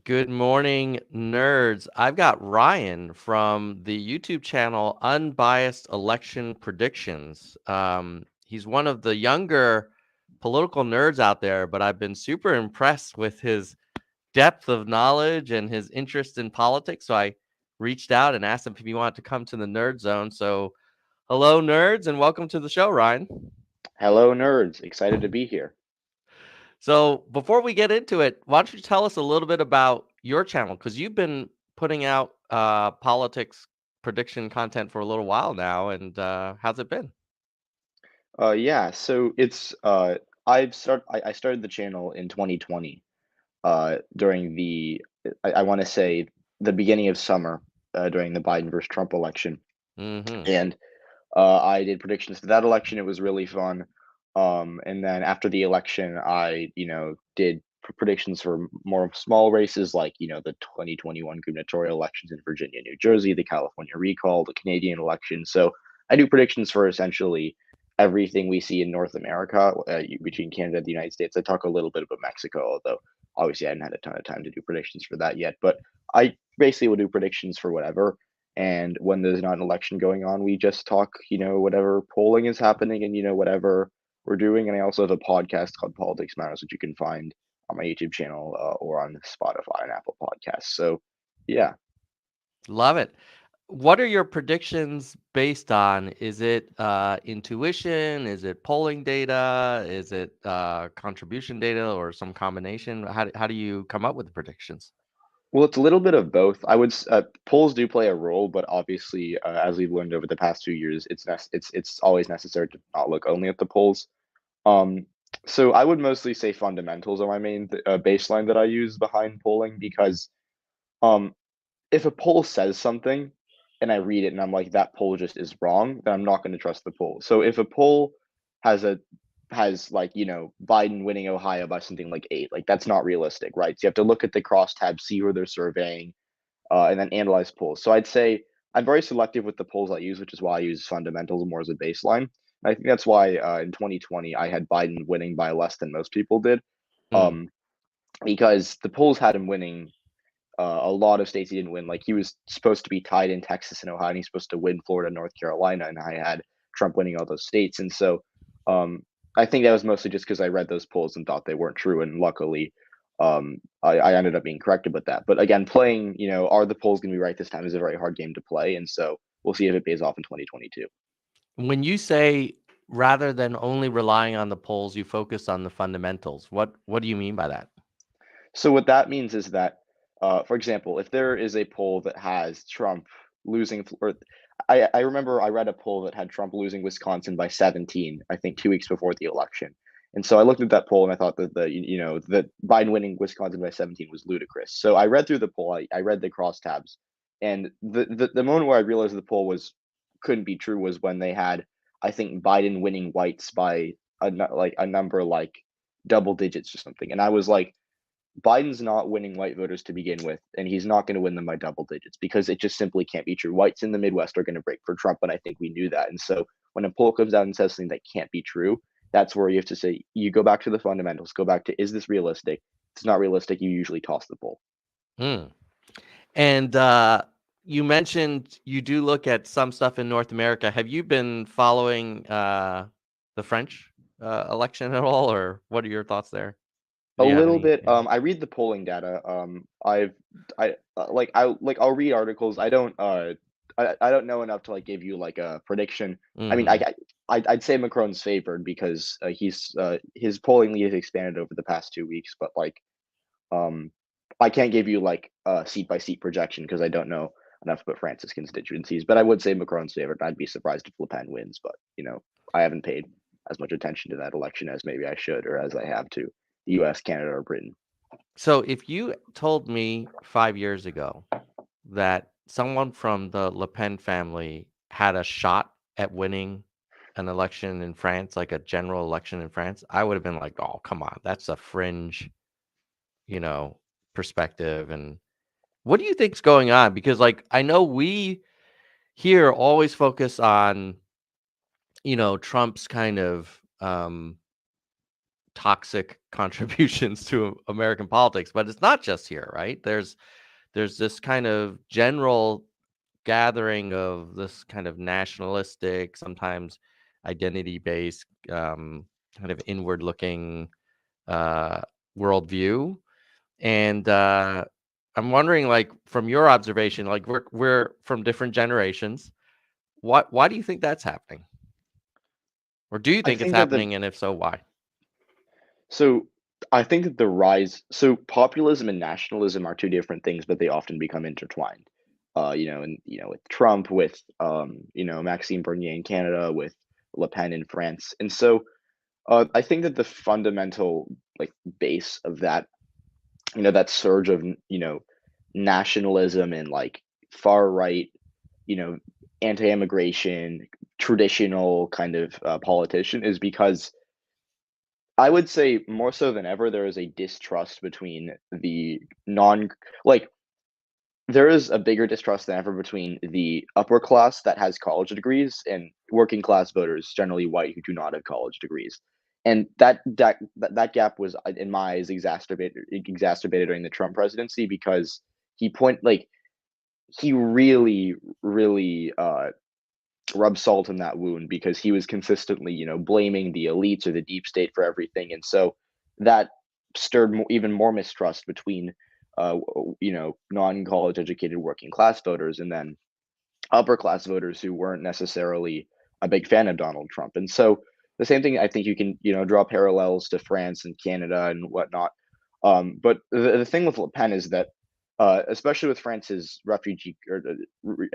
Good morning, nerds. I've got Ryan from the YouTube channel Unbiased Predictions. He's one of the younger political nerds out there, but I've been super impressed with his depth of knowledge and his interest in politics. So I reached out and asked him if he wanted to come to the Nerd Zone. So, hello, nerds, and welcome to the show, Ryan. Hello, nerds. Excited to be here. So before we get into it, why don't you tell us a little bit about your channel? Because you've been putting out politics prediction content for a little while now, and how's it been? Yeah, so I started the channel in 2020, during I want to say the beginning of summer, during the Biden versus Trump election, Mm-hmm. and I did predictions for that election. It was really fun. And then after the election, I did predictions for more small races like the 2021 gubernatorial elections in Virginia, New Jersey, the California recall, the Canadian election. So I do predictions for essentially everything we see in North America, between Canada and the United States. I talk a little bit about Mexico, although obviously I hadn't had a ton of time to do predictions for that yet. But I basically will do predictions for whatever. And when there's not an election going on, we just talk, whatever polling is happening and, whatever we're doing. And I also have a podcast called Politics Matters, which you can find on my YouTube channel, or on Spotify and Apple Podcasts. So, yeah. Love it. What are your predictions based on? Is it intuition? Is it polling data? Is it contribution data or some combination? How do you come up with the predictions? Well, it's a little bit of both. Polls do play a role, but obviously, as we've learned over the past few years, it's always necessary to not look only at the polls. Um, so I would mostly say fundamentals are my main baseline that I use behind polling because, um, if a poll says something and I read it and I'm like, that poll just is wrong, then I'm not going to trust the poll. So if a poll has a has like, Biden winning Ohio by something like 8, like that's not realistic, right? So you have to look at the crosstabs, see who they're surveying, and then analyze polls. So I'd say I'm very selective with the polls I use, which is why I use fundamentals more as a baseline. And I think that's why, in 2020 I had Biden winning by less than most people did, Mm. um, because the polls had him winning a lot of states he didn't win. Like he was supposed to be tied in Texas and Ohio, and he's supposed to win Florida, and North Carolina, and I had Trump winning all those states. And so, um, I think that was mostly just because I read those polls and thought they weren't true, and luckily, I ended up being corrected with that. But again, playing, are the polls going to be right this time is a very hard game to play, and so we'll see if it pays off in 2022. When you say rather than only relying on the polls, you focus on the fundamentals. What do you mean by that? So what that means is that, for example, if there is a poll that has Trump losing, or I remember I read a poll that had Trump losing Wisconsin by 17, I think 2 weeks before the election. And so I looked at that poll and I thought that that Biden winning Wisconsin by 17 was ludicrous. So I read through the poll, I read the crosstabs, and the moment where I realized the poll was couldn't be true was when they had, I think, Biden winning whites by like a number like double digits or something. And I was like, Biden's not winning white voters to begin with, and he's not going to win them by double digits because it just simply can't be true. Whites in the Midwest are going to break for Trump, and I think we knew that. And so when a poll comes out and says something that can't be true, that's where you have to say, you go back to the fundamentals, go back to, is this realistic? If it's not realistic, you usually toss the poll. Mm. And you mentioned you do look at some stuff in North America. Have you been following the French election at all, or what are your thoughts there? A Do you have little any? bit. I read the polling data. I'll read articles. I don't know enough to like give you like a prediction. I mean, Mm-hmm. I'd say Macron's favored because, his polling lead has expanded over the past 2 weeks. But like, um, I can't give you like a seat by seat projection because I don't know enough about France's constituencies. But I would say Macron's favored. I'd be surprised if Le Pen wins. But I haven't paid as much attention to that election as maybe I should, or as I have to the U.S., Canada, or Britain. So if you told me 5 years ago that someone from the Le Pen family had a shot at winning an election in France, like a general election in France, I would have been like, "Oh, come on, that's a fringe, you know, perspective." And what do you think's going on? Because like I know we here always focus on, Trump's kind of toxic contributions to American politics. But it's not just here, right? There's this kind of general gathering of this kind of nationalistic, sometimes identity-based, kind of inward-looking uh, worldview. And I'm wondering, like, from your observation, like we're from different generations. Why do you think that's happening? Or do you I think it's think that happening, and if so, why? so I think that populism and nationalism are two different things, but they often become intertwined. And with Trump, with Maxime Bernier in Canada, with Le Pen in France, and so I think that the fundamental like base of that, that surge of nationalism and like far right, you know, anti-immigration, traditional kind of politician is because I would say more so than ever, there is a distrust between the non like there is a bigger distrust than ever between the upper class that has college degrees and working class voters, generally white, who do not have college degrees. And that gap was, in my eyes, exacerbated during the Trump presidency because he really, really rub salt in that wound because he was consistently, blaming the elites or the deep state for everything, and so that stirred even more mistrust between, non-college educated working class voters and then upper class voters who weren't necessarily a big fan of Donald Trump. And so the same thing, I think you can, draw parallels to France and Canada and whatnot. But the thing with Le Pen is that, especially with France's I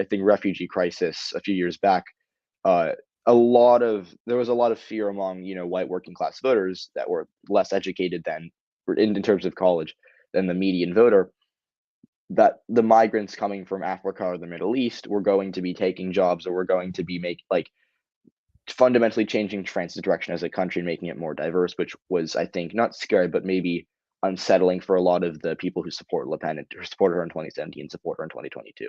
think refugee crisis a few years back, uh, there was a lot of fear among white working class voters that were less educated than in terms of college than the median voter, that the migrants coming from Africa or the Middle East were going to be taking jobs or were going to be fundamentally changing France's direction as a country and making it more diverse, which was, I think, not scary, but maybe unsettling for a lot of the people who support Le Pen and who supported her in 2017, support her in 2022.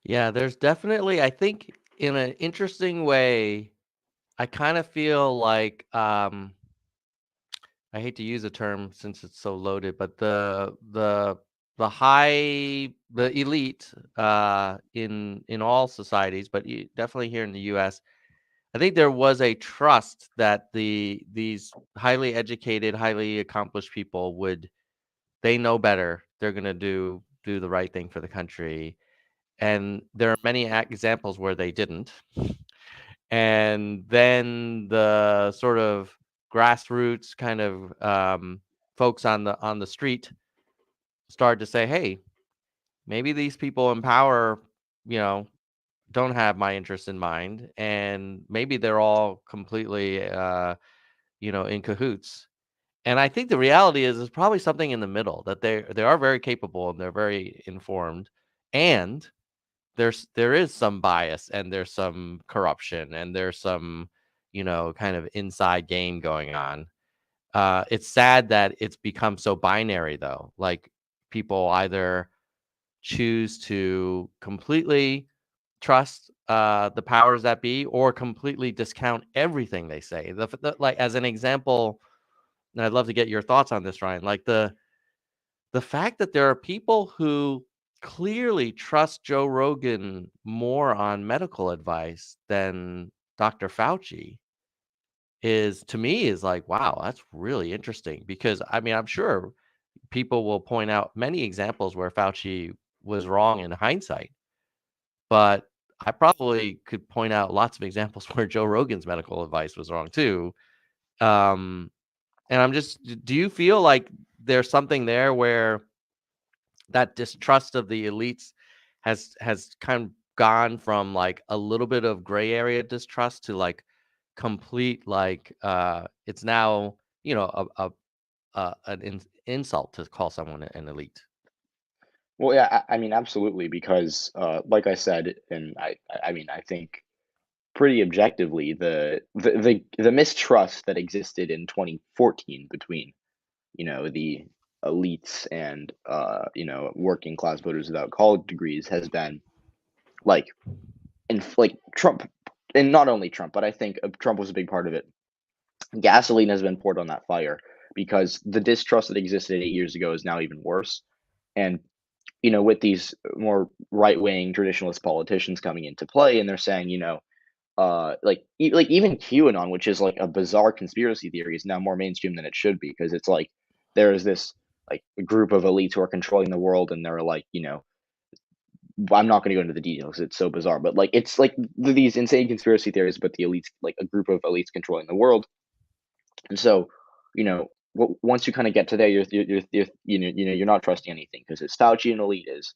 Yeah, there's definitely, I think, in an interesting way, I kind of feel like I hate to use a term since it's so loaded, but the elite in all societies, but definitely here in the U.S., I think there was a trust that these highly educated, highly accomplished people they know better. They're gonna do the right thing for the country, and there are many examples where they didn't. And then the sort of grassroots kind of folks on the street started to say, "Hey, maybe these people in power, you know, don't have my interest in mind, and maybe they're all completely, in cahoots." And I think the reality is probably something in the middle, that they are very capable and they're very informed, and there is some bias and there's some corruption and there's some, kind of inside game going on. It's sad that it's become so binary though. Like, people either choose to completely trust the powers that be or completely discount everything they say. Like, as an example, and I'd love to get your thoughts on this, Ryan. Like, the fact that there are people who clearly trust Joe Rogan more on medical advice than Dr. Fauci is, to me, is like, wow, that's really interesting. Because I mean, I'm sure people will point out many examples where Fauci was wrong in hindsight, but I probably could point out lots of examples where Joe Rogan's medical advice was wrong too. Um, and do you feel like there's something there where that distrust of the elites has kind of gone from like a little bit of gray area distrust to like complete, like it's now, an insult to call someone an elite. Well, yeah, I mean, absolutely, because like I said, and I mean, I think pretty objectively, the mistrust that existed in 2014 between the elites and working class voters without college degrees has been like Trump, and not only Trump, but I think Trump was a big part of it, gasoline has been poured on that fire because the distrust that existed 8 years ago is now even worse. And with these more right wing traditionalist politicians coming into play, and they're saying, like even QAnon, which is like a bizarre conspiracy theory, is now more mainstream than it should be because it's like there is this like group of elites who are controlling the world, and they're like, I'm not going to go into the details. It's so bizarre, but like it's like these insane conspiracy theories, but the elites, like a group of elites controlling the world. And so, once you kind of get to there, you're not trusting anything because is Fauci an elite? Is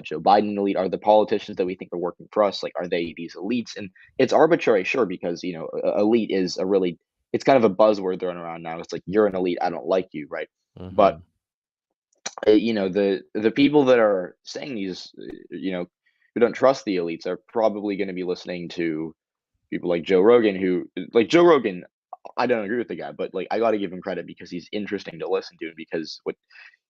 Joe Biden an elite? Are the politicians that we think are working for us, like, are they these elites? And it's arbitrary, sure, because elite is a really, it's kind of a buzzword thrown around now. It's like you're an elite, I don't like you, right? But Mhm. the people that are saying these, who don't trust the elites are probably going to be listening to people like Joe Rogan, who like Joe Rogan. I don't agree with the guy, but like I got to give him credit because he's interesting to listen to, because what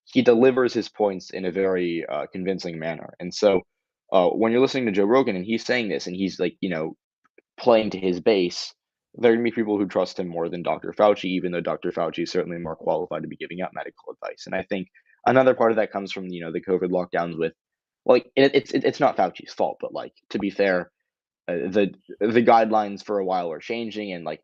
he delivers his points in a very convincing manner. And so when you're listening to Joe Rogan and he's saying this and he's like, playing to his base, there are going to be people who trust him more than Dr. Fauci, even though Dr. Fauci is certainly more qualified to be giving out medical advice. And I think another part of that comes from the COVID lockdowns with, like, it's not Fauci's fault, but like to be fair, the guidelines for a while are changing, and like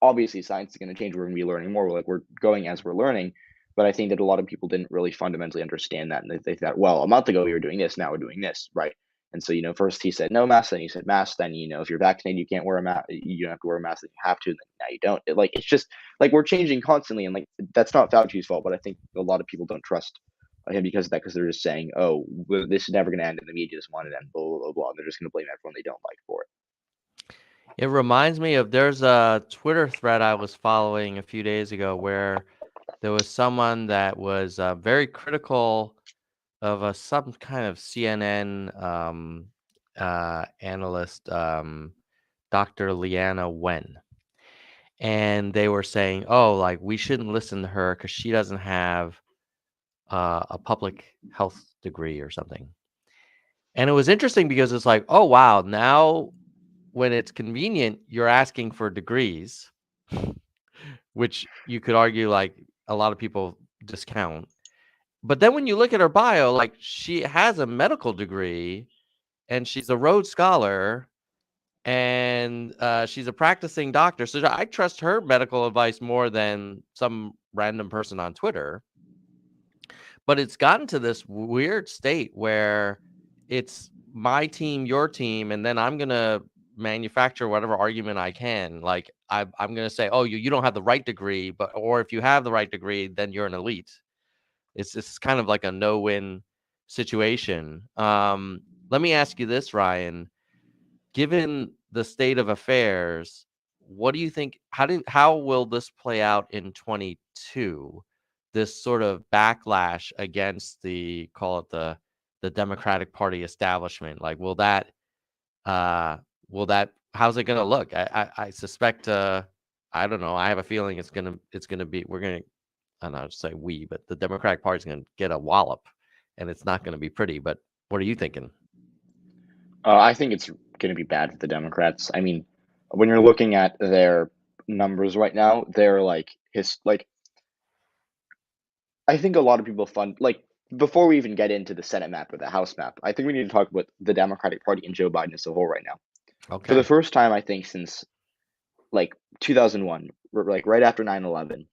obviously science is going to change. We're going to be learning more. We're going as we're learning. But I think that a lot of people didn't really fundamentally understand that, and they thought, well, a month ago we were doing this, now we're doing this, right? And so first he said no mask, then he said mask, then if you're vaccinated you can't wear a mask, you don't have to wear a mask, then you have to, then now you don't. It's just like we're changing constantly, and like that's not Fauci's fault, but I think a lot of people don't trust him because of that, because they're just saying, oh, this is never going to end, and the media just want it to end, blah blah blah, blah, and they're just going to blame everyone they don't like for it. It reminds me of there's a Twitter thread I was following a few days ago where there was someone that was very critical of some kind of CNN analyst, Dr. Leanna Wen. And they were saying, oh, like we shouldn't listen to her because she doesn't have a public health degree or something. And it was interesting because it's like, oh, wow, now when it's convenient, you're asking for degrees, which you could argue like a lot of people discount. But then when you look at her bio, like she has a medical degree and she's a Rhodes Scholar and she's a practicing doctor. So I trust her medical advice more than some random person on Twitter. But it's gotten to this weird state where it's my team, your team, and then I'm gonna manufacture whatever argument I can. Like I'm gonna say, oh, you don't have the right degree, but or if you have the right degree, then you're an elite. It's kind of like a no-win situation. Let me ask you this, Ryan. Given the state of affairs, what do you think? How will this play out in 22? This sort of backlash against the call it the Democratic Party establishment. Like, uh, will that? How's it going to look? I suspect. I don't know. I have a feeling it's gonna be. We're gonna. I don't know. Say we, but the Democratic Party is going to get a wallop, and it's not going to be pretty. But what are you thinking? I think it's going to be bad for the Democrats. I mean, when you're looking at their numbers right now, they're like his like. I think a lot of people fund like before we even get into the Senate map or the House map. I think we need to talk about the Democratic Party and Joe Biden as a whole right now. For the Okay. first time, I think since like 2001, like right after 9/11,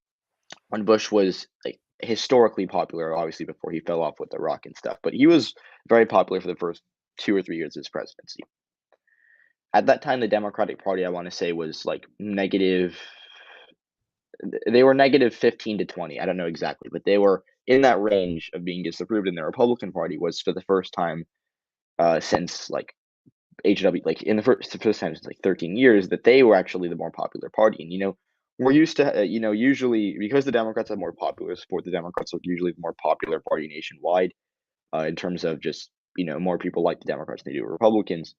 when Bush was like historically popular, obviously before he fell off with Iraq and stuff, but he was very popular for the first 2 or 3 years of his presidency. At that time, the Democratic Party, I want to say, was like negative. They were negative 15 to 20. I don't know exactly, but they were in that range of being disapproved. And the Republican Party was for the first time since like HW, like in the first time since like 13 years, that they were actually the more popular party. And we're used to usually because the Democrats have more popular support, the Democrats are usually the more popular party nationwide in terms of just more people like the Democrats than they do Republicans.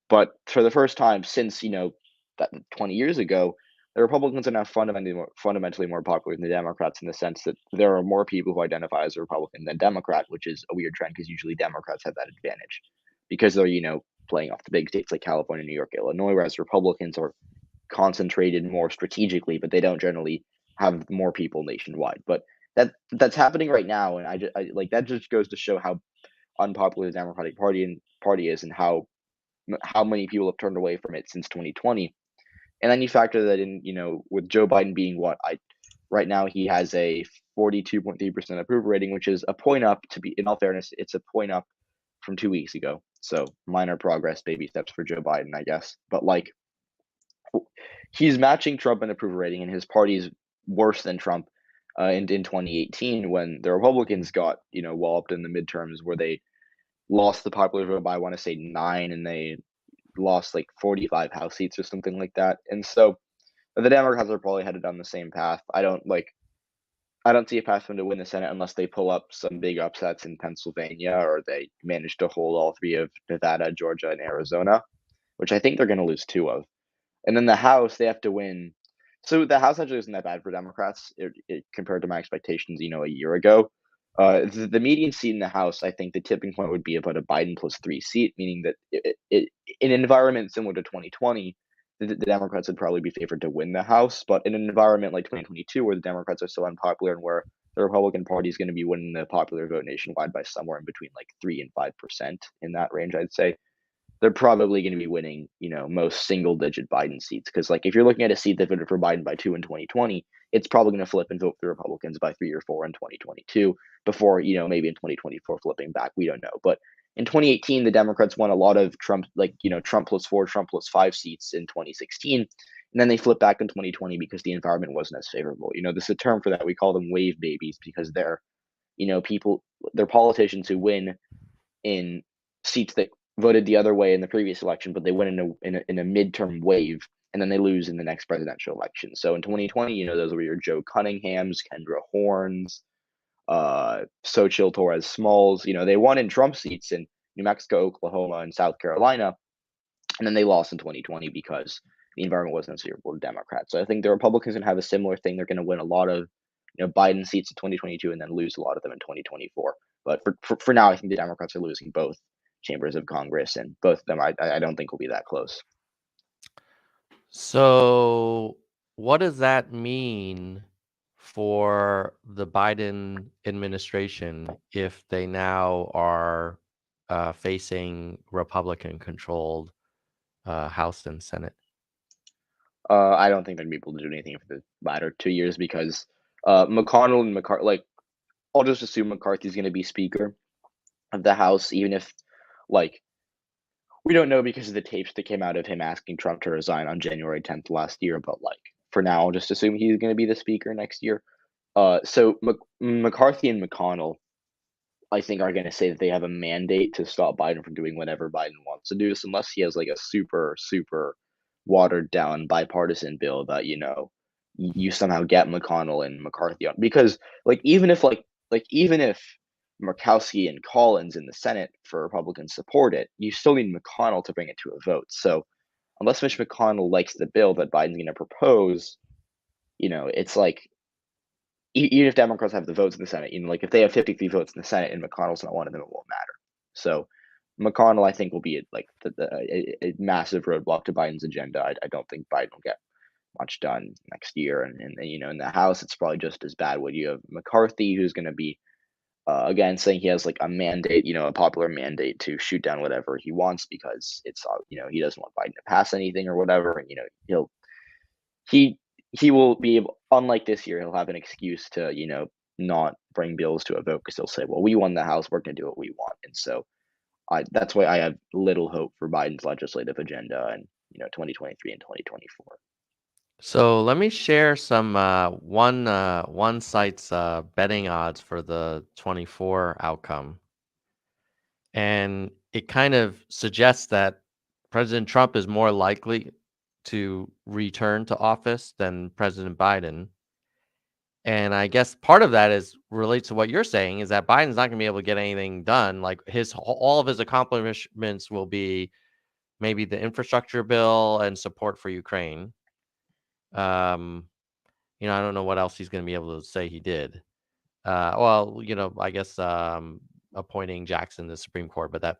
But for the first time since, that 20 years ago, the Republicans are now fundamentally more popular than the Democrats in the sense that there are more people who identify as a Republican than Democrat, which is a weird trend because usually Democrats have that advantage because they're, playing off the big states like California, New York, Illinois, whereas Republicans are concentrated more strategically, but they don't generally have more people nationwide. But that's happening right now, and like that just goes to show how unpopular the Democratic Party is, and how many people have turned away from it since 2020. And then you factor that in, with Joe Biden being what I right now he has a 42.3% approval rating, which is a point up. To be in all fairness, it's a point up from 2 weeks ago. So minor progress, baby steps for Joe Biden, I guess. But like he's matching Trump in approval rating, and his party's worse than Trump in 2018 when the Republicans got walloped in the midterms where they lost the popular vote by I want to say 9, and they lost like 45 House seats or something like that. And so the Democrats are probably headed down the same path. I don't see a path for them to win the Senate unless they pull up some big upsets in Pennsylvania or they manage to hold all three of Nevada, Georgia, and Arizona, which I think they're going to lose two of. And then the House, they have to win. So the House actually isn't that bad for Democrats compared to my expectations, a year ago. The median seat in the House, I think the tipping point would be about a Biden plus 3 seat, meaning that in an environment similar to 2020, the Democrats would probably be favored to win the House. But in an environment like 2022, where the Democrats are so unpopular and where the Republican Party is going to be winning the popular vote nationwide by somewhere in between like 3 and 5% in that range, I'd say they're probably going to be winning, most single digit Biden seats. Because, like, if you're looking at a seat that voted for Biden by 2 in 2020, it's probably going to flip and vote for the Republicans by 3 or 4 in 2022 before, maybe in 2024 flipping back. We don't know. But in 2018, the Democrats won a lot of Trump, like, Trump plus 4, Trump plus 5 seats in 2016. And then they flipped back in 2020 because the environment wasn't as favorable. There's a term for that. We call them wave babies because they're politicians who win in seats that voted the other way in the previous election, but they win in a midterm wave, and then they lose in the next presidential election. So in 2020, those were your Joe Cunninghams, Kendra Horns, Xochitl Torres Smalls. They won in Trump seats in New Mexico, Oklahoma, and South Carolina, and then they lost in 2020 because the environment wasn't as favorable to Democrats. So I think the Republicans can have a similar thing. They're going to win a lot of Biden seats in 2022 and then lose a lot of them in 2024. But for now, I think the Democrats are losing both chambers of Congress, and both of them I don't think will be that close. So, what does that mean for the Biden administration if they now are facing Republican-controlled House and Senate? I don't think they're gonna be able to do anything for the latter 2 years because McConnell and McCarthy. Like, I'll just assume McCarthy's going to be Speaker of the House, even if like we don't know because of the tapes that came out of him asking Trump to resign on January 10th last year. But like for now, I'll just assume he's going to be the Speaker next year. So McCarthy and McConnell, I think, are going to say that they have a mandate to stop Biden from doing whatever Biden wants to do, so unless he has like a super watered down bipartisan bill that you somehow get McConnell and McCarthy on, because even if Murkowski and Collins in the Senate for Republicans support it, you still need McConnell to bring it to a vote. So unless Mitch McConnell likes the bill that Biden's going to propose, it's like even if Democrats have the votes in the Senate, like if they have 53 votes in the Senate and McConnell's not one of them, it won't matter. So McConnell, I think, will be like a massive roadblock to Biden's agenda. I don't think Biden will get much done next year, and in the House, it's probably just as bad. When you have McCarthy, who's going to be again saying he has like a mandate, a popular mandate to shoot down whatever he wants because it's he doesn't want Biden to pass anything or whatever, and he he will be, unlike this year, he'll have an excuse to not bring bills to a vote because he'll say, well, we won the House, we're going to do what we want. And so that's why I have little hope for Biden's legislative agenda in 2023 and 2024. So let me share some one site's betting odds for the 24 outcome. And it kind of suggests that President Trump is more likely to return to office than President Biden. And I guess part of that is relates to what you're saying, is that Biden's not going to be able to get anything done. Like all of his accomplishments will be maybe the infrastructure bill and support for Ukraine. I don't know what else he's going to be able to say he did. I guess appointing Jackson to the Supreme Court, but that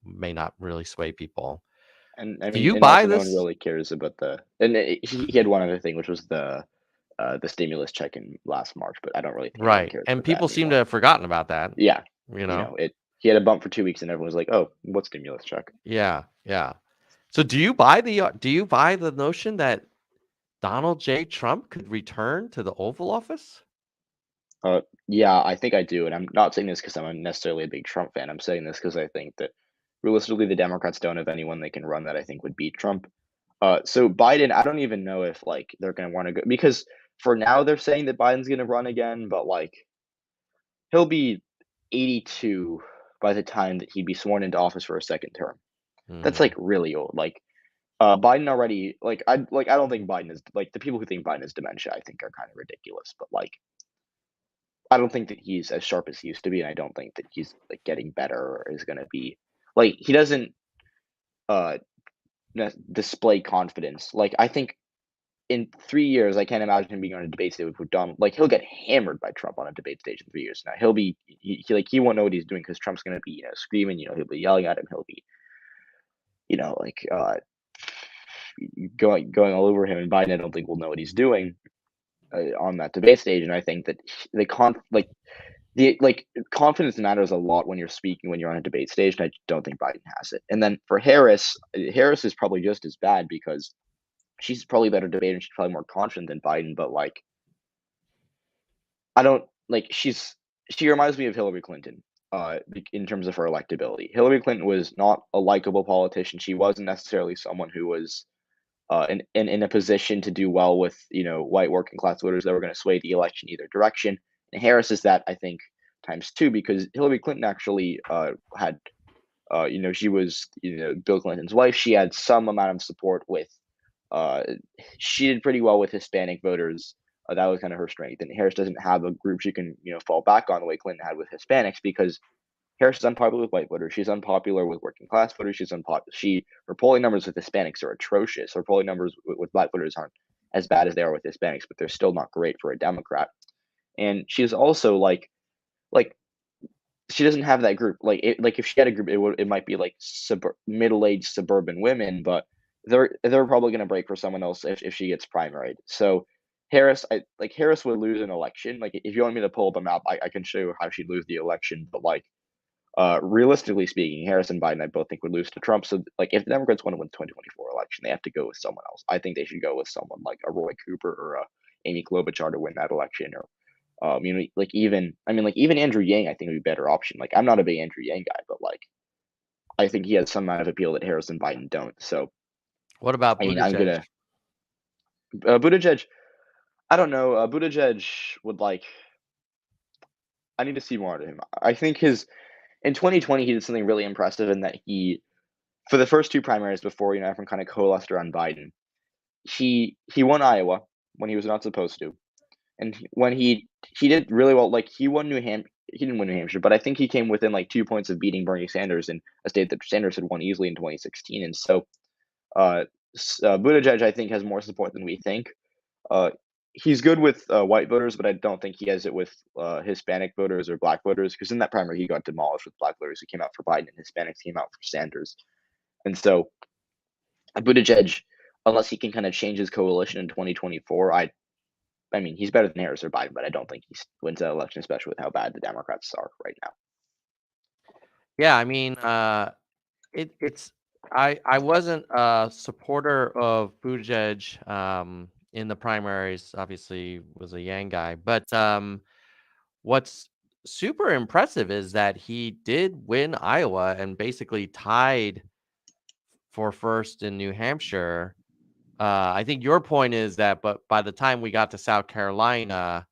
may not really sway people. And I Do mean, you and buy also no one this? really cares about he had one other thing, which was the stimulus check in last March, but I don't really think anyone Right. cares And about that people seem to anymore. have forgotten about that, Yeah, you know? he had a bump for 2 weeks, and everyone was like, "Oh, what stimulus check?" Yeah, yeah. So do you buy the notion that Donald J. Trump could return to the Oval Office? Yeah, I think I do, and I'm not saying this because I'm necessarily a big Trump fan. I'm saying this because I think that realistically, the Democrats don't have anyone they can run that I think would beat Trump. So Biden, I don't even know if like they're gonna want to go because for now they're saying that Biden's gonna run again, but like he'll be 82 by the time that he'd be sworn into office for a second term. That's like Mhm. really old. Like Biden already I don't think Biden is like the people who think Biden is dementia, I think are kind of ridiculous, but like I don't think that he's as sharp as he used to be, and I don't think that he's like getting better or is gonna be like he doesn't uh display confidence. Like I think in 3 years, I can't imagine him being on a debate stage with Donald. Like he'll get hammered by Trump on a debate stage in 3 years. Now he'll be he won't know what he's doing because Trump's gonna be screaming. He'll be yelling at him. He'll be like going all over him. And Biden, I don't think will know what he's doing on that debate stage. And I think that the confidence matters a lot when you're speaking when you're on a debate stage. And I don't think Biden has it. And then for Harris, Harris is probably just as bad because she's probably a better debater and she's probably more confident than Biden. But like I don't like she reminds me of Hillary Clinton, in terms of her electability. Hillary Clinton was not a likable politician. She wasn't necessarily someone who was in a position to do well with white working class voters that were going to sway the election either direction. And Harris is that I think times two because Hillary Clinton actually had she was Bill Clinton's wife. She had some amount of support with uh, she did pretty well with Hispanic voters. That was kind of her strength. And Harris doesn't have a group she can, fall back on the way Clinton had with Hispanics because Harris is unpopular with white voters. She's unpopular with working class voters. She's unpopular. Her polling numbers with Hispanics are atrocious. Her polling numbers with black voters aren't as bad as they are with Hispanics, but they're still not great for a Democrat. And she's also like she doesn't have that group. Like if she had a group, it might be like middle-aged suburban women, but they're probably going to break for someone else if she gets primaried. So Harris would lose an election. Like if you want me to pull up a map, I can show you how she'd lose the election. But like realistically speaking, Harris and Biden, I both think would lose to Trump. So like if the Democrats want to win the 2024 election, they have to go with someone else. I think they should go with someone like a Roy Cooper or a Amy Klobuchar to win that election, or even Andrew Yang, I think would be a better option. Like, I'm not a big Andrew Yang guy, but like, I think he has some amount of appeal that Harris and Biden don't. So, What about I mean, I'm Buttigieg? gonna Buttigieg. I don't know. Buttigieg would like. I need to see more out of him. I think his in 2020 he did something really impressive in that for the first two primaries before everyone kind of coalesced around Biden, he won Iowa when he was not supposed to. And when he did really well, like he won New Hampshire. He didn't win New Hampshire, but I think he came within like 2 points of beating Bernie Sanders in a state that Sanders had won easily in 2016. And so, Buttigieg, I think, has more support than we think. Uh, he's good with white voters, but I don't think he has it with Hispanic voters or black voters. Because in that primary, he got demolished with black voters who came out for Biden, and Hispanics came out for Sanders. And so, Buttigieg, unless he can kind of change his coalition in 2024, I mean, he's better than Harris or Biden, but I don't think he wins that election, especially with how bad the Democrats are right now. Yeah, I mean, it's I wasn't a supporter of Buttigieg in the primaries. Obviously, was a Yang guy, but what's super impressive is that he did win Iowa and basically tied for first in New Hampshire. I think your point is that, but by the time we got to South Carolina,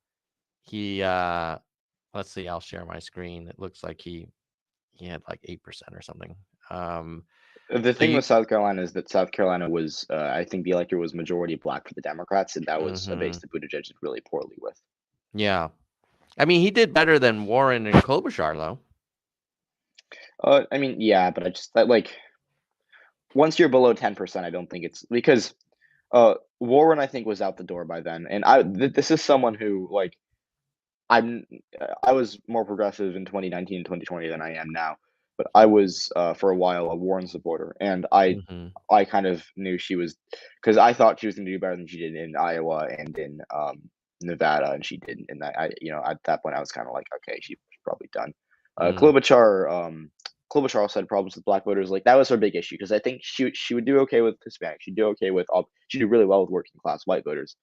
he let's see, I'll share my screen. It looks like he had like 8% or something. The So thing you with South Carolina is that South Carolina was, I think the electorate was majority black for the Democrats, and that was a base mhm. that Buttigieg did really poorly with. Yeah. I mean, he did better than Warren and Klobuchar, though. I mean, yeah, but I just like once you're below 10%, I don't think it's because Warren I think was out the door by then, and this is someone who I'm I was more progressive in 2019 and 2020 than I am now. but I was for a while a Warren supporter, and I Mhm. I kind of knew she was because I thought she was going to do better than she did in Iowa and in Nevada, and she didn't. And at that point I was kind of like, okay, she's probably done. Mm. Klobuchar also had problems with black voters. Like that was her big issue because I think she would do okay with Hispanics. She'd do okay with she'd do really well with working class white voters.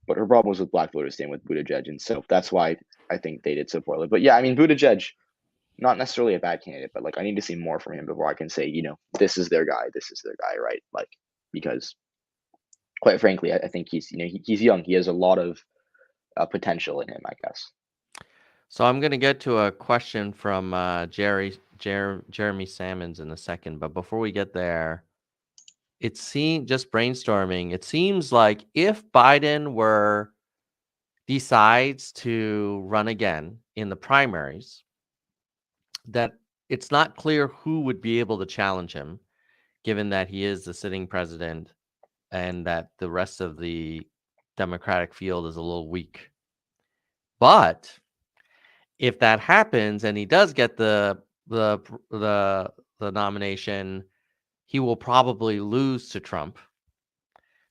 But her problem was with black voters, same with Buttigieg, and so that's why I think they did so poorly. But yeah, I mean Buttigieg, not necessarily a bad candidate, but like I need to see more from him before I can say, this is their guy, right? Like because quite frankly, I think he's young. He has a lot of potential in him, I guess. So I'm going to get to a question from Jeremy Salmons in a second, but before we get there, it seems just brainstorming. It seems like if Biden decides to run again in the primaries, that it's not clear who would be able to challenge him, given that he is the sitting president and that the rest of the Democratic field is a little weak. But if that happens and he does get the nomination, he will probably lose to Trump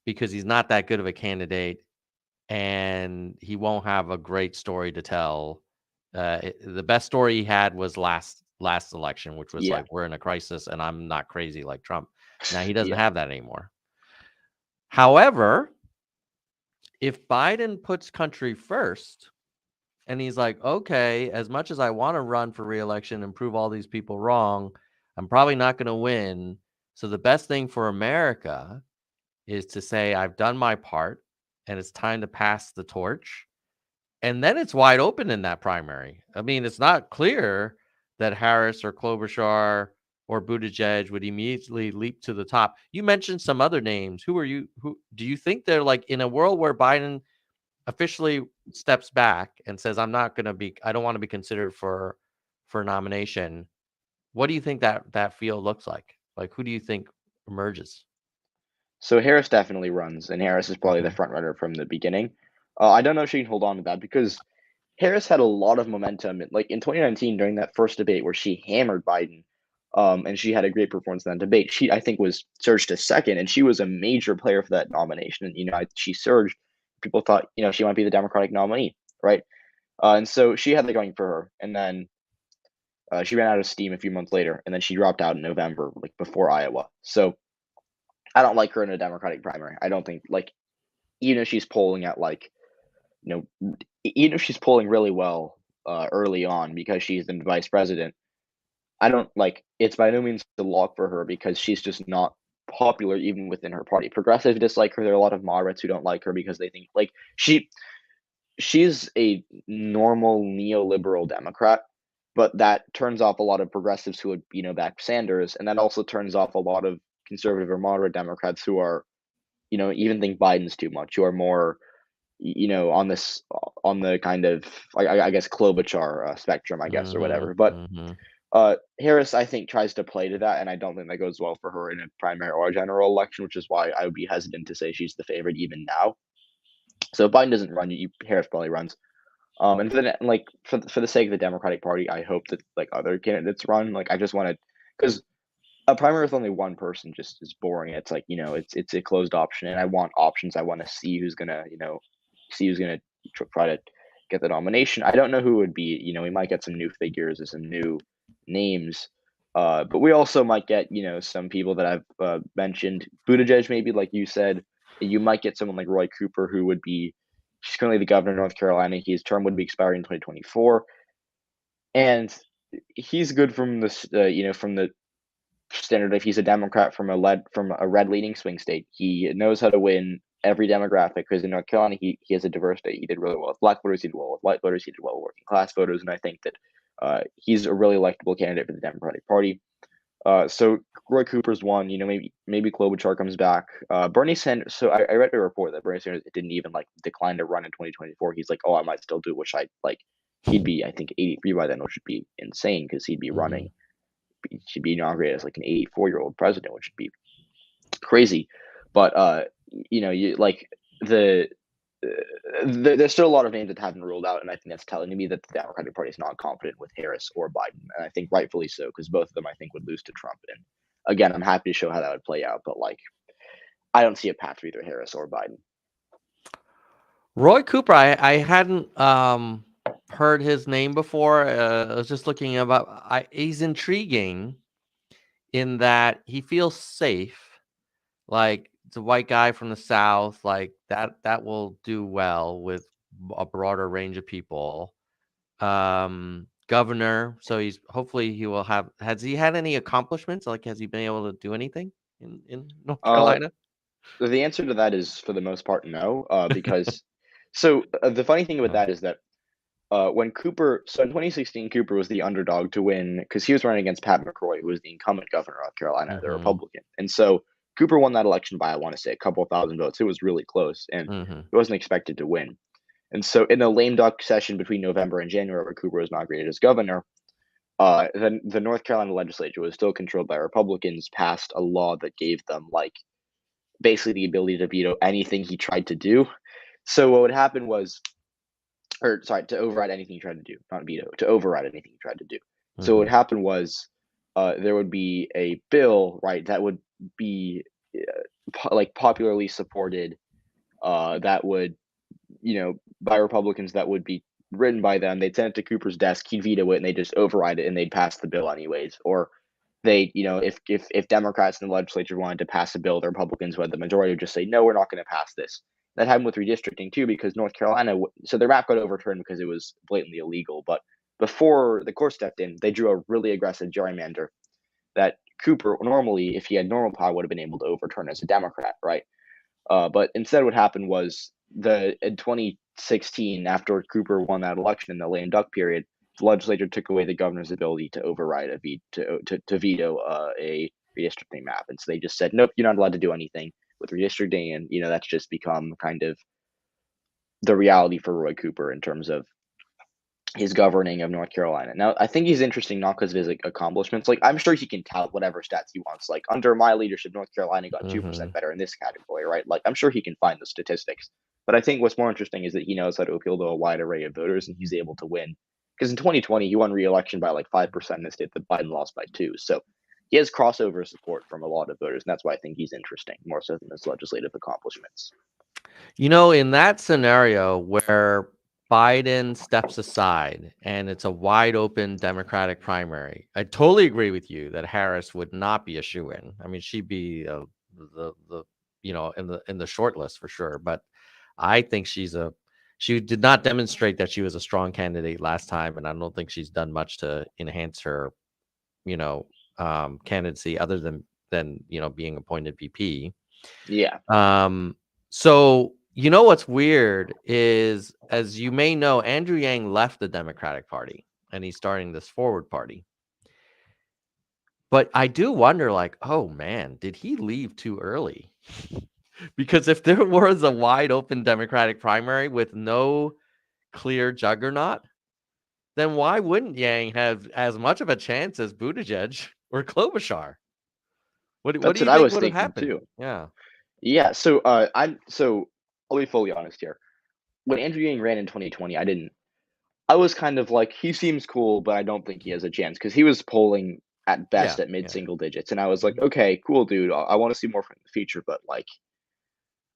because he's not that good of a candidate and he won't have a great story to tell. The best story he had was last election, which was Yeah, like we're in a crisis and I'm not crazy like Trump. Now he doesn't yeah. have that anymore. However, if Biden puts country first and he's like, okay, as much as I want to run for reelection and prove all these people wrong, I'm probably not going to win. So the best thing for America is to say, I've done my part and it's time to pass the torch. And then it's wide open in that primary. I mean, it's not clear that Harris or Klobuchar or Buttigieg would immediately leap to the top. You mentioned some other names. Who do you think they're like in a world where Biden officially steps back and says, I don't want to be considered for nomination. What do you think that field looks like? Like, who do you think emerges? So Harris definitely runs, and Harris is probably the Mhm. front runner from the beginning. I don't know if she can hold on to that because Harris had a lot of momentum, like in 2019 during that first debate where she hammered Biden, and she had a great performance in that debate. She, I think, was surged to second, and she was a major player for that nomination. And she surged. People thought she might be the Democratic nominee, right? And so she had that going for her. And then she ran out of steam a few months later, and then she dropped out in November, like before Iowa. So I don't like her in a Democratic primary. I don't think like even if she's polling at like even if she's polling really well early on because she's the vice president, I don't like it's by no means a lock for her because she's just not popular even within her party. Progressives dislike her. There are a lot of moderates who don't like her because they think like she's a normal neoliberal Democrat, but that turns off a lot of progressives who would back Sanders, and that also turns off a lot of conservative or moderate Democrats who are even think Biden's too much, who are more on this on the kind of I guess Klobuchar spectrum, I guess, or Mhm. whatever. But Mhm. Harris, I think, tries to play to that, and I don't think that goes well for her in a primary or a general election, which is why I would be hesitant to say she's the favorite even now. So if Biden doesn't run, Harris probably runs. And for the sake of the Democratic Party, I hope that like other candidates run. Like I just want to, because a primary with only one person just is boring. It's like it's a closed option, and I want options. I want to see who's gonna try to get the nomination. I don't know who it would be. We might get some new figures or some new names, but we also might get some people that I've mentioned. Buttigieg, maybe like you said. You might get someone like Roy Cooper, who would be. He's currently the governor of North Carolina. His term would be expiring in 2024, and he's good from from the standard if he's a Democrat from a red leaning swing state. He knows how to win every demographic because in North Carolina he has a diverse state. He did really well with black voters. He did well with white voters. He did well with working class voters, and I think that he's a really electable candidate for the Democratic Party. So Roy Cooper's one. Maybe Klobuchar comes back. Bernie Sanders. So I read a report that Bernie Sanders didn't even like decline to run in 2024. He's like, oh, I might still do, which I like. He'd be, I think, 83 by then, which would be insane because he'd be running. Mhm. He should be inaugurated as like an 84-year-old president, which would be crazy. But you like the there's still a lot of names that haven't ruled out, and I think that's telling me that the Democratic Party is not confident with Harris or Biden, and I think rightfully so, because both of them I think would lose to Trump. And again, I'm happy to show how that would play out, but like I don't see a path for either Harris or Biden. Roy Cooper, I hadn't heard his name before. I was just looking about. He's intriguing in that he feels safe. Like it's a white guy from the South. Like that will do well with a broader range of people. Governor, so hopefully he will have. Has he had any accomplishments? Like, has he been able to do anything in North Uh, Carolina? the answer to that is for the most part no, because the funny thing with Oh. that is that when Cooper, so in 2016, Cooper was the underdog to win because he was running against Pat McCrory, who was the incumbent governor of Carolina, the Mm-hmm. Republican. And so Cooper won that election by, I want to say, a couple of thousand votes. It was really close, and Mm-hmm. he wasn't expected to win. And so in the lame duck session between November and January, where Cooper was inaugurated as governor, the North Carolina legislature was still controlled by Republicans, passed a law that gave them like basically the ability to veto anything he tried to do. So what would happen was, or sorry, to override anything he tried to do, not veto, to override anything he tried to do. So what Mm-hmm. happened was, there would be a bill, right, that would be like popularly supported, that would, by Republicans, that would be written by them. They'd send it to Cooper's desk, he'd veto it, and they just override it, and they'd pass the bill anyways. Or they, if Democrats in the legislature wanted to pass a bill, the Republicans who had the majority would just say, no, we're not going to pass this. That happened with redistricting too, because North Carolina, so their map got overturned because it was blatantly illegal. But before the court stepped in, they drew a really aggressive gerrymander that Cooper normally, if he had normal power, would have been able to overturn as a Democrat, right? But instead, what happened was in 2016, after Cooper won that election in the lame duck period, the legislature took away the governor's ability to override to veto a redistricting map, and so they just said, nope, you're not allowed to do anything with redistricting, and that's just become kind of the reality for Roy Cooper in terms of his governing of North Carolina. Now, I think he's interesting not because of his accomplishments. Like, I'm sure he can tout whatever stats he wants. Like, under my leadership, North Carolina got Mm-hmm. 2% better in this category, right? Like, I'm sure he can find the statistics. But I think what's more interesting is that he knows how to appeal to a wide array of voters, and he's able to win. Because in 2020, he won re-election by like 5% in a state that Biden lost by 2. So he has crossover support from a lot of voters, and that's why I think he's interesting more so than his legislative accomplishments. In that scenario where Biden steps aside and it's a wide open Democratic primary, I totally agree with you that Harris would not be a shoo-in. I mean, she'd be the in the short list for sure. But I think she did not demonstrate that she was a strong candidate last time, and I don't think she's done much to enhance her you know candidacy other than being appointed VP. Yeah. So what's weird is, as you may know, Andrew Yang left the Democratic Party and he's starting this Forward Party. But I do wonder, like, oh man, did he leave too early? Because if there was a wide open Democratic primary with no clear juggernaut, then why wouldn't Yang have as much of a chance as Buttigieg or Klobuchar? What do That's you what I think was would have thinking happened? too. Yeah. Yeah, I'll be fully honest here. When Andrew Yang ran in 2020, I was kind of like, he seems cool, but I don't think he has a chance because he was polling at Yeah. best at mid Yeah. single digits, and I was like, Mhm. okay, cool, dude. I want to see more from the future, but like,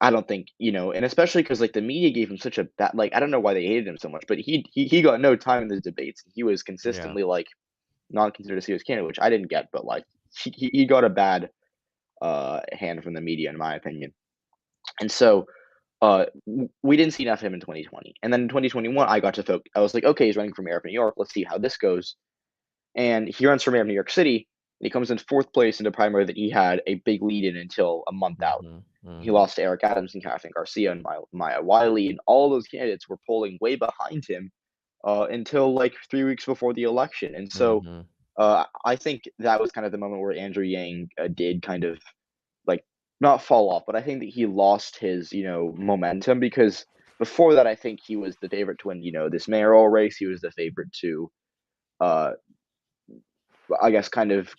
I don't think and especially because like the media gave him such a bad, like I don't know why they hated him so much, but he got no time in the debates. He was Yeah. consistently like not considered a serious candidate, which I didn't get, but like he got a bad hand from the media, in my opinion, and so we didn't see enough of him in 2020. And then in 2021, I was like, okay, he's running for mayor of New York. Let's see how this goes. And he runs for mayor of New York City. And he comes in fourth place in a primary that he had a big lead in until a month out. Mhm. He Mhm. lost to Eric Adams and Catherine Garcia and Maya Wiley. And all those candidates were polling way behind him until like 3 weeks before the election. And so Mhm. I think that was kind of the moment where Andrew Yang did kind of like not fall off, but I think that he lost his, momentum because before that, I think he was the favorite to win, this mayoral race. He was the favorite to, uh, I guess, kind of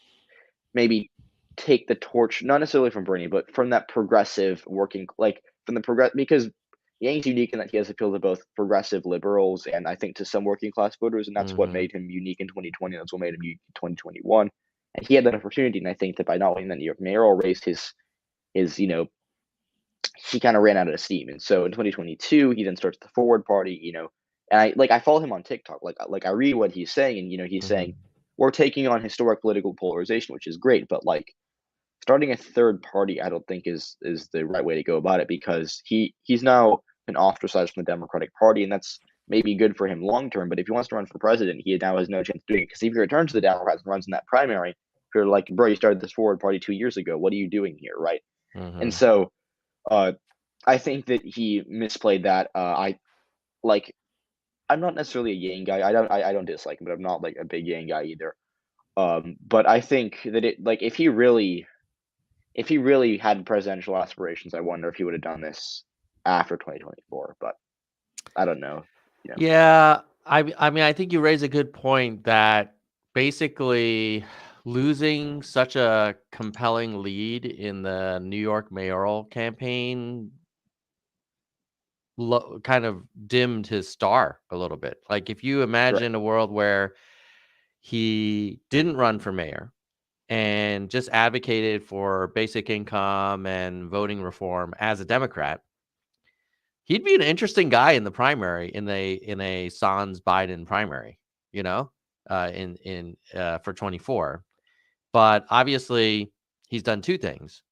maybe take the torch, not necessarily from Bernie, but from that progressive working, like from the progress, because Yang's unique in that he has appeal to both progressive liberals and I think to some working class voters, and that's what Mm-hmm. made him unique in 2020. That's what made him unique in 2021. And he had that opportunity, and I think that by not winning that New York mayoral race, his he kind of ran out of steam. And so in 2022, he then starts the Forward Party, and I follow him on TikTok. Like I read what he's saying, and he's Mm-hmm. saying we're taking on historic political polarization, which is great, but like starting a third party, I don't think is the right way to go about it because he's now been ostracized from the Democratic Party, and that's maybe good for him long term. But if he wants to run for president, he now has no chance of doing it because if he returns to the Democrats and runs in that primary, if you're like, bro, you started this Forward Party 2 years ago, what are you doing here, right? And Mm-hmm. so uh, I think that he misplayed that. Like I'm not necessarily a Yang guy. I don't dislike him, but I'm not like a big Yang guy either. But I think that it like if he really had presidential aspirations, I wonder if he would have done this after 2024. But I don't know. Yeah, I mean, I think you raise a good point that basically losing such a compelling lead in the New York mayoral campaign kind of dimmed his star a little bit. Like if you Right. imagine a world where he didn't run for mayor and just advocated for basic income and voting reform as a Democrat, he'd be an interesting guy in the primary in a Sans Biden primary, you know, in for 24. But obviously, he's done two things.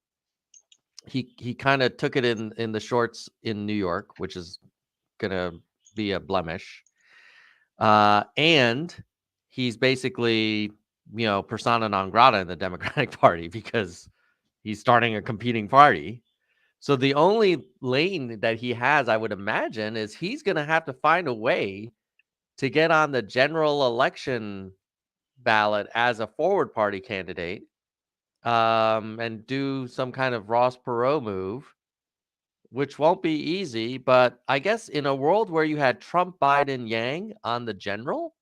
He kind of took it in the shorts in New York, which is gonna be a blemish. And he's basically, persona non grata in the Democratic Party because he's starting a competing party. So the only lane that he has, I would imagine, is he's going to have to find a way to get on the general election ballot as a forward party candidate, and do some kind of Ross Perot move, which won't be easy. But I guess in a world where you had Trump, Biden, Yang on the general,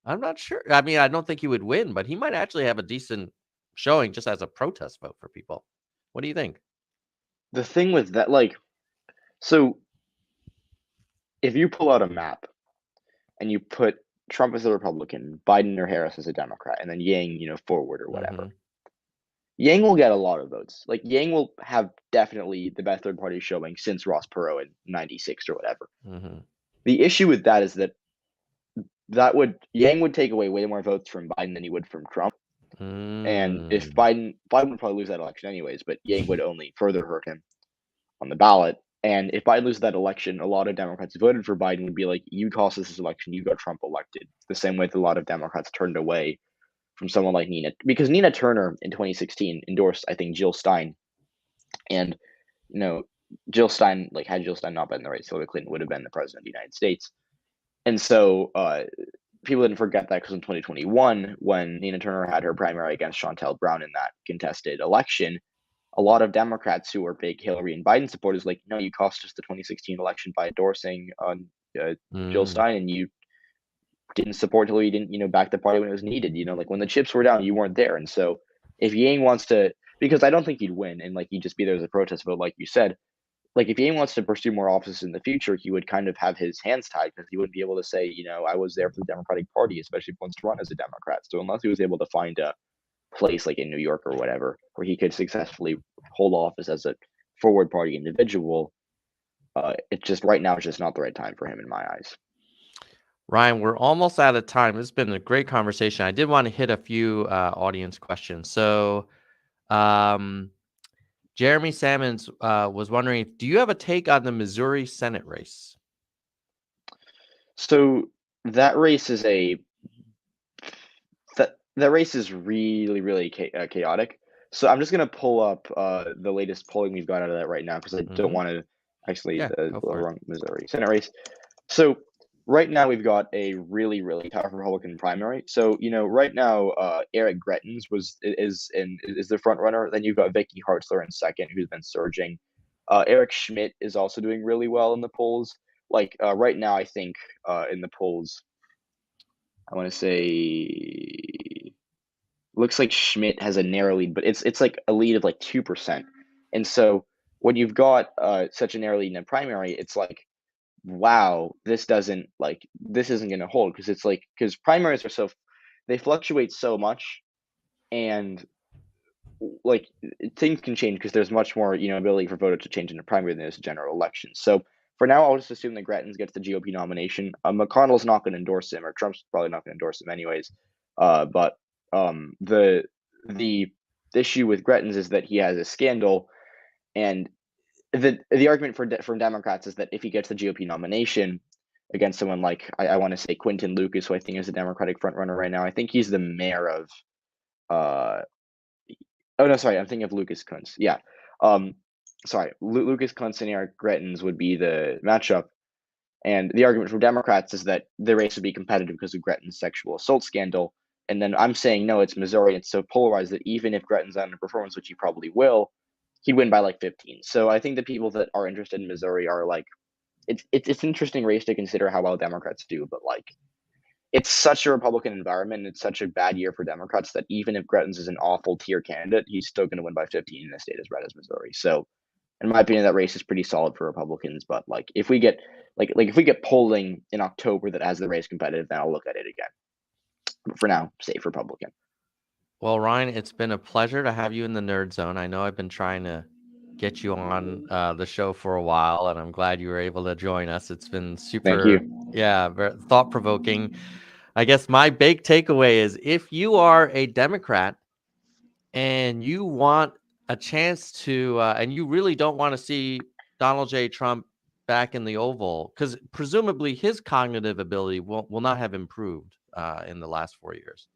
I'm not sure. I mean, I don't think he would win, but he might actually have a decent showing just as a protest vote for people. What do you think? The thing with that, like, so if you pull out a map and you put Trump as a Republican, Biden or Harris as a Democrat, and then Yang, forward or whatever, Mhm. Yang will get a lot of votes. Like Yang will have definitely the best third party showing since Ross Perot in '96 or whatever. Mhm. The issue with that is that would Yang would take away way more votes from Biden than he would from Trump. And if Mm. Biden would probably lose that election anyways, but Yang would only further hurt him on the ballot. And if Biden loses that election, a lot of Democrats who voted for Biden would be like, "You cost us this election. You got Trump elected." The same way that a lot of Democrats turned away from someone like Nina, because Nina Turner in 2016 endorsed, I think, Jill Stein, and you know, Jill Stein, like had Jill Stein not been in the race, Hillary Clinton would have been the president of the United States. And so people didn't forget that because in 2021, when Nina Turner had her primary against Chantel Brown in that contested election, a lot of Democrats who were big Hillary and Biden supporters like, no, you cost us the 2016 election by endorsing Jill Mm. Stein, and you didn't support Hillary, you didn't, back the party when it was needed. Like when the chips were down, you weren't there. And so if Yang wants to, because I don't think he'd win, and like he'd just be there as a protest vote, like you said, like if Yang wants to pursue more offices in the future, he would kind of have his hands tied because he wouldn't be able to say, I was there for the Democratic Party, especially if he wants to run as a Democrat. So unless he was able to find a place like in New York or whatever, where he could successfully hold office as a forward party individual, it's just right now it's just not the right time for him in my eyes. Ryan, we're almost out of time. This has been a great conversation. I did want to hit a few audience questions. So, um, Jeremy Salmons was wondering, do you have a take on the Missouri Senate race? So that race is a that race is really really chaotic. So I'm just gonna pull up the latest polling we've got out of that right now because I don't Mm-hmm. want to actually Yeah, go the for it. wrong Missouri Senate race. So right now we've got a really really tough Republican primary. So right now Eric Greitens is the front runner. Then you've got Vicky Hartzler in second, who's been surging. Eric Schmidt is also doing really well in the polls. Like right now, I think in the polls, I want to say looks like Schmidt has a narrow lead, but it's like a lead of like 2%. And so when you've got such a narrowly in primary, it's like, wow, this isn't going to hold, because it's like, because primaries are they fluctuate so much, and like things can change because there's much more ability for voters to change in a primary than there's a general election. So for now, I'll just assume that Gretens gets the GOP nomination. McConnell's not going to endorse him, or Trump's probably not going to endorse him anyways. But the issue with Gretens is that he has a scandal, and the argument from Democrats is that if he gets the GOP nomination against someone like, I want to say, Quinton Lucas, who I think is the Democratic frontrunner right now. I think he's the mayor of oh no, sorry, I'm thinking of Lucas Kuntz. Yeah. Sorry, Lucas Kuntz and Eric Greitens would be the matchup. And the argument from Democrats is that the race would be competitive because of Greitens' sexual assault scandal. And then I'm saying, no, it's Missouri. It's so polarized that even if Greitens underperforms, which he probably will, he'd win by like 15. So I think the people that are interested in Missouri are like, it's an interesting race to consider how well Democrats do, but like, it's such a Republican environment, and it's such a bad year for Democrats that even if Greitens is an awful tier candidate, he's still going to win by 15 in a state as red as Missouri. So, in my opinion, that race is pretty solid for Republicans. But like, if we get if we get polling in October that has the race competitive, then I'll look at it again. But for now, safe Republican. Well, Ryan, it's been a pleasure to have you in the Nerd Zone. I know I've been trying to get you on the show for a while, and I'm glad you were able to join us. It's been Thank super, you. yeah, thought-provoking. I guess my big takeaway is, if you are a Democrat and you want a chance to, and you really don't want to see Donald J. Trump back in the Oval, because presumably his cognitive ability will not have improved in the last 4 years.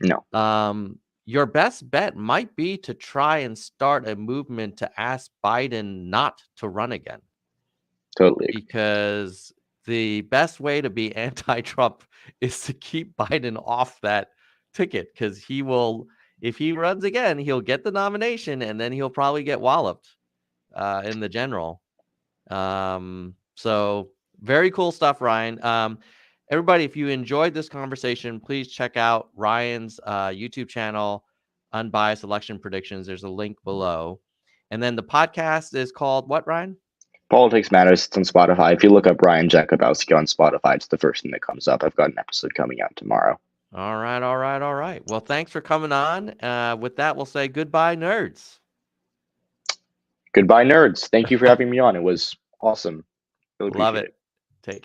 No. Your best bet might be to try and start a movement to ask Biden not to run again. Totally. Because the best way to be anti-Trump is to keep Biden off that ticket, because he will, if he runs again, he'll get the nomination, and then he'll probably get walloped in the general. So very cool stuff, Ryan. Everybody, if you enjoyed this conversation, please check out Ryan's YouTube channel, Unbiased Election Predictions. There's a link below. And then the podcast is called what, Ryan? Politics Matters. It's on Spotify. If you look up Ryan Jakubowski on Spotify, it's the first thing that comes up. I've got an episode coming out tomorrow. All right. Well, thanks for coming on. With that, we'll say goodbye, nerds. Goodbye, nerds. Thank you for having me on. It was awesome. Really Love appreciate it. Take care.